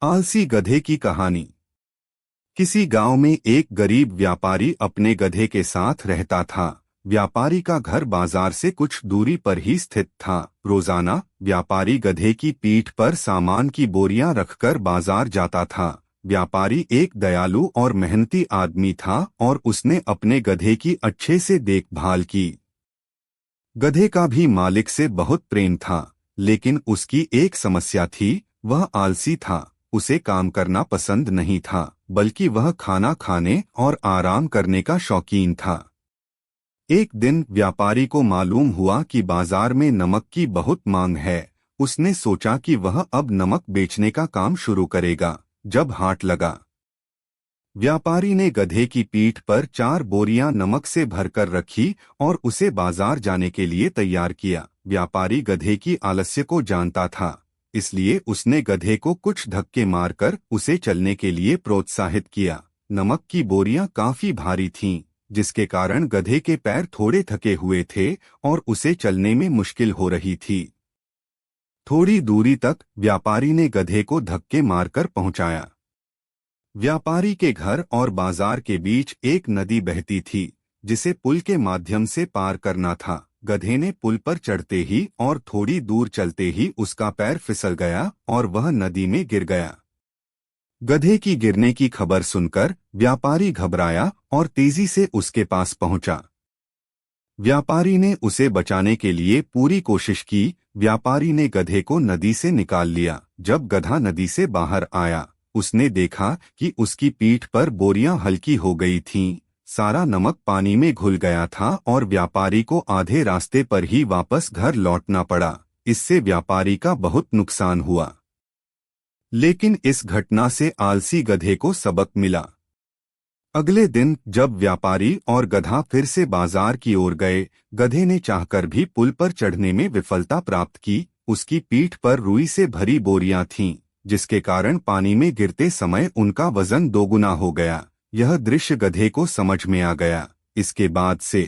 आलसी गधे की कहानी। किसी गांव में एक गरीब व्यापारी अपने गधे के साथ रहता था। व्यापारी का घर बाजार से कुछ दूरी पर ही स्थित था। रोजाना व्यापारी गधे की पीठ पर सामान की बोरियां रखकर बाजार जाता था। व्यापारी एक दयालु और मेहनती आदमी था और उसने अपने गधे की अच्छे से देखभाल की। गधे का भी मालिक से बहुत प्रेम था, लेकिन उसकी एक समस्या थी, वह आलसी था। उसे काम करना पसंद नहीं था, बल्कि वह खाना खाने और आराम करने का शौकीन था। एक दिन व्यापारी को मालूम हुआ कि बाजार में नमक की बहुत मांग है। उसने सोचा कि वह अब नमक बेचने का काम शुरू करेगा। जब हाट लगा, व्यापारी ने गधे की पीठ पर 4 बोरियां नमक से भरकर रखी और उसे बाजार जाने के लिए तैयार किया। व्यापारी गधे की आलस्य को जानता था, इसलिए उसने गधे को कुछ धक्के मारकर उसे चलने के लिए प्रोत्साहित किया। नमक की बोरियां काफी भारी थीं, जिसके कारण गधे के पैर थोड़े थके हुए थे और उसे चलने में मुश्किल हो रही थी। थोड़ी दूरी तक व्यापारी ने गधे को धक्के मारकर पहुंचाया। व्यापारी के घर और बाजार के बीच एक नदी बहती थी, जिसे पुल के माध्यम से पार करना था। गधे ने पुल पर चढ़ते ही और थोड़ी दूर चलते ही उसका पैर फिसल गया और वह नदी में गिर गया। गधे की गिरने की खबर सुनकर व्यापारी घबराया और तेजी से उसके पास पहुंचा। व्यापारी ने उसे बचाने के लिए पूरी कोशिश की। व्यापारी ने गधे को नदी से निकाल लिया। जब गधा नदी से बाहर आया, उसने देखा कि उसकी पीठ पर बोरियां हल्की हो गई थीं। सारा नमक पानी में घुल गया था और व्यापारी को आधे रास्ते पर ही वापस घर लौटना पड़ा। इससे व्यापारी का बहुत नुकसान हुआ। लेकिन इस घटना से आलसी गधे को सबक मिला। अगले दिन जब व्यापारी और गधा फिर से बाजार की ओर गए, गधे ने चाहकर भी पुल पर चढ़ने में विफलता प्राप्त की। उसकी पीठ पर रुई से भरी बोरियां थीं, जिसके कारण पानी में गिरते समय उनका वजन दोगुना हो गया। यह दृश्य गधे को समझ में आ गया। इसके बाद से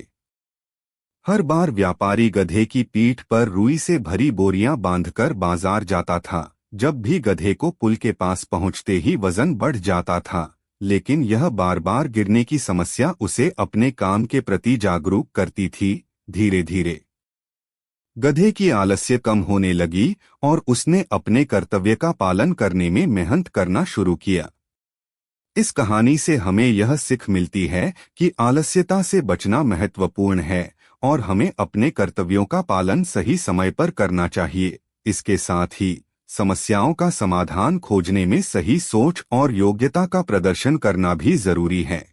हर बार व्यापारी गधे की पीठ पर रुई से भरी बोरियां बांधकर बाजार जाता था। जब भी गधे को पुल के पास पहुंचते ही वजन बढ़ जाता था, लेकिन यह बार बार गिरने की समस्या उसे अपने काम के प्रति जागरूक करती थी। धीरे धीरे गधे की आलस्य कम होने लगी और उसने अपने कर्तव्य का पालन करने में मेहनत करना शुरू किया। इस कहानी से हमें यह सीख मिलती है कि आलस्यता से बचना महत्वपूर्ण है और हमें अपने कर्तव्यों का पालन सही समय पर करना चाहिए। इसके साथ ही समस्याओं का समाधान खोजने में सही सोच और योग्यता का प्रदर्शन करना भी जरूरी है।